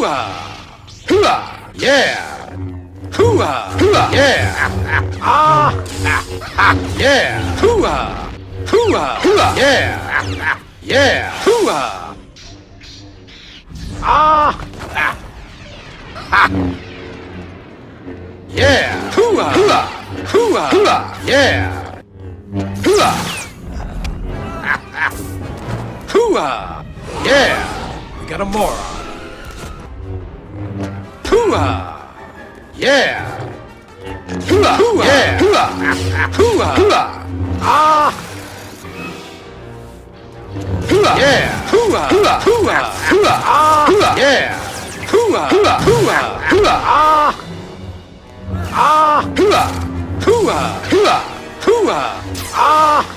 Hoo-ah! Yeah! Hoo-ah! Hoo-ah! Yeah! Ah! Yeah! Hoo-ah! Hoo-ah! Hoo-ah! Yeah! Yeah! Hoo-ah! Ah! Yeah! Hoo-ah! Hoo-ah! Hoo-ah! Hoo-ah! Yeah! Hoo-ah! Hoo-ah! Yeah! We got a moron. Hoo-ah! Yeah! Hoo-ah! Hoo-ah! Yeah! Hoo-ah! Hoo-ah! Hoo-ah! Ah! Hoo-ah! Yeah! Hoo-ah! Hoo-ah! Hoo-ah! Hoo-ah! Ah! Hoo-ah! Yeah! Hoo-ah! Hoo-ah! Hoo-ah! Hoo-ah! Ah! Ah! Hoo-ah! Hoo-ah! Hoo-ah! Hoo-ah! Ah!